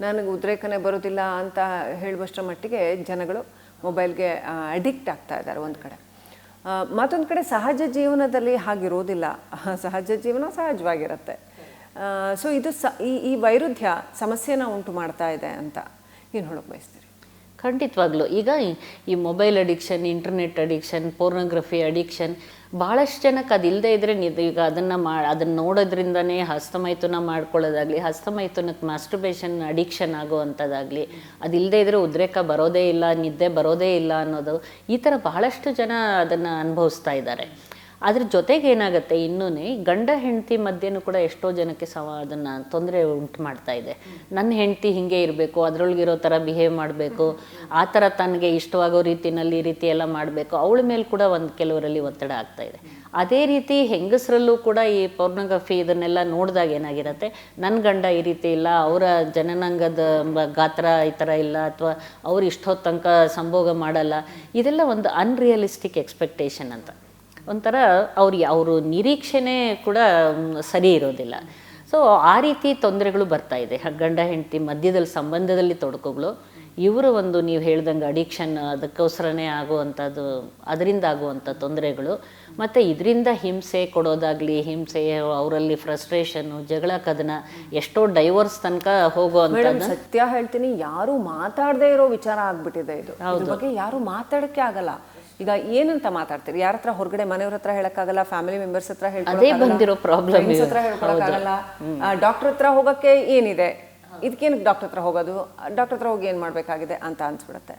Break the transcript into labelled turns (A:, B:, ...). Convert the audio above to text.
A: ನನಗೆ ಉದ್ರೇಕನೇ ಬರೋದಿಲ್ಲ ಅಂತ ಹೇಳುವಷ್ಟರ ಮಟ್ಟಿಗೆ ಜನಗಳು ಮೊಬೈಲ್ಗೆ ಅಡಿಕ್ಟ್ ಆಗ್ತಾ ಇದ್ದಾರೆ ಒಂದು ಕಡೆ. ಮತ್ತೊಂದು ಕಡೆ ಸಹಜ ಜೀವನದಲ್ಲಿ ಹಾಗಿರೋದಿಲ್ಲ, ಸಹಜ ಜೀವನ ಸಹಜವಾಗಿರುತ್ತೆ. ಸೊ ಇದು ಈ ವೈರುಧ್ಯ ಸಮಸ್ಯೆನ ಉಂಟು ಮಾಡ್ತಾ ಇದೆ ಅಂತ ಏನು ಹೇಳೋಕೆ ಬಯಸ್ತೀರಿ?
B: ಖಂಡಿತವಾಗ್ಲೂ ಈಗ ಈ mobile addiction, internet addiction, pornography addiction ಭಾಳಷ್ಟು ಜನಕ್ಕೆ ಅದಿಲ್ಲದೆ ಇದ್ದರೆ ಈಗ ಅದನ್ನು ನೋಡೋದ್ರಿಂದನೇ ಹಸ್ತಮೈಥುನ ಮಾಡ್ಕೊಳ್ಳೋದಾಗಲಿ, ಹಸ್ತಮೈಥುನಕ್ಕೆ ಮಾಸ್ಟರ್ಬೇಷನ್ ಅಡಿಕ್ಷನ್ ಆಗೋವಂಥದ್ದಾಗಲಿ, ಅದಿಲ್ಲದೆ ಇದ್ದರೆ ಉದ್ರೇಕ ಬರೋದೇ ಇಲ್ಲ, ನಿದ್ದೆ ಬರೋದೇ ಇಲ್ಲ ಅನ್ನೋದು, ಈ ಥರ ಬಹಳಷ್ಟು ಜನ ಅದನ್ನು ಅನುಭವಿಸ್ತಾ ಇದ್ದಾರೆ. ಅದ್ರ ಜೊತೆಗೆ ಏನಾಗುತ್ತೆ, ಇನ್ನೂ ಗಂಡ ಹೆಂಡತಿ ಮಧ್ಯೆನೂ ಕೂಡ ಎಷ್ಟೋ ಜನಕ್ಕೆ ಅದನ್ನು ತೊಂದರೆ ಉಂಟು ಮಾಡ್ತಾ ಇದೆ. ನನ್ನ ಹೆಂಡತಿ ಹೀಗೆ ಇರಬೇಕು, ಅದರೊಳಗಿರೋ ಥರ ಬಿಹೇವ್ ಮಾಡಬೇಕು, ಆ ಥರ ತನಗೆ ಇಷ್ಟವಾಗೋ ರೀತಿಯಲ್ಲಿ ಈ ರೀತಿ ಎಲ್ಲ ಮಾಡಬೇಕು, ಅವಳ ಮೇಲೆ ಕೂಡ ಕೆಲವರಲ್ಲಿ ಒತ್ತಡ ಆಗ್ತಾ ಇದೆ. ಅದೇ ರೀತಿ ಹೆಂಗಸರಲ್ಲೂ ಕೂಡ ಈ ಪೋರ್ನೋಗ್ರಫಿ ಇದನ್ನೆಲ್ಲ ನೋಡಿದಾಗ ಏನಾಗಿರುತ್ತೆ, ನನ್ನ ಗಂಡ ಈ ರೀತಿ ಇಲ್ಲ, ಅವರ ಜನನಾಂಗದ ಗಾತ್ರ ಈ ಥರ ಇಲ್ಲ, ಅಥವಾ ಅವ್ರು ಇಷ್ಟೊತ್ತು ತನಕ ಸಂಭೋಗ ಮಾಡಲ್ಲ, ಇದೆಲ್ಲ ಒಂದು ಅನ್ರಿಯಲಿಸ್ಟಿಕ್ ಎಕ್ಸ್ಪೆಕ್ಟೇಷನ್ ಅಂತ. ಒಂಥರ ಅವರು ನಿರೀಕ್ಷೆನೇ ಕೂಡ ಸರಿ ಇರೋದಿಲ್ಲ. ಸೊ ಆ ರೀತಿ ತೊಂದರೆಗಳು ಬರ್ತಾ ಇದೆ. ಗಂಡ ಹೆಂಡತಿ ಮಧ್ಯದಲ್ಲಿ ಸಂಬಂಧದಲ್ಲಿ ತೊಡಕುಗಳು, ಇವರು ನೀವು ಹೇಳ್ದಂಗೆ ಅಡಿಕ್ಷನ್, ಅದಕ್ಕೋಸ್ಕರನೇ ಆಗುವಂಥದ್ದು, ಅದರಿಂದ ಆಗುವಂಥ ತೊಂದರೆಗಳು, ಮತ್ತು ಇದರಿಂದ ಹಿಂಸೆ ಕೊಡೋದಾಗಲಿ, ಹಿಂಸೆ, ಅವರಲ್ಲಿ ಫ್ರಸ್ಟ್ರೇಷನ್ನು, ಜಗಳ ಕದನ, ಎಷ್ಟೋ ಡೈವರ್ಸ್ ತನಕ ಹೋಗುವಂಥದ್ದು.
A: ಸತ್ಯ ಹೇಳ್ತೀನಿ, ಯಾರು ಮಾತಾಡದೇ ಇರೋ ವಿಚಾರ ಆಗ್ಬಿಟ್ಟಿದೆ ಇದು. ಇದ್ರ ಬಗ್ಗೆ ಯಾರು ಮಾತಾಡಕ್ಕೆ ಆಗಲ್ಲ. ಈಗ ಏನಂತ ಮಾತಾಡ್ತೀರಿ? ಯಾರ ಹತ್ರ, ಹೊರಗಡೆ ಮನೆಯವ್ರ ಹತ್ರ ಹೇಳಕ್ಕಾಗಲ್ಲ, ಫ್ಯಾಮಿಲಿ ಮೆಂಬರ್ಸ್ ಹತ್ರ
B: ಬಂದಿರೋ ಪ್ರಾಬ್ಲಮ್,
A: ಹತ್ರ ಹೇಳ್ಕೊಳಕ್ಕಾಗಲ್ಲ, ಡಾಕ್ಟರ್ ಹತ್ರ ಹೋಗಕ್ಕೆ ಏನಿದೆ, ಇದಕ್ಕೇನಕ್ಕೆ ಡಾಕ್ಟರ್ ಹತ್ರ ಹೋಗೋದು, ಡಾಕ್ಟರ್ ಹತ್ರ ಹೋಗಿ ಏನು ಮಾಡಬೇಕಾಗಿದೆ ಅಂತ ಅನ್ಸ್ಬಿಡುತ್ತೆ.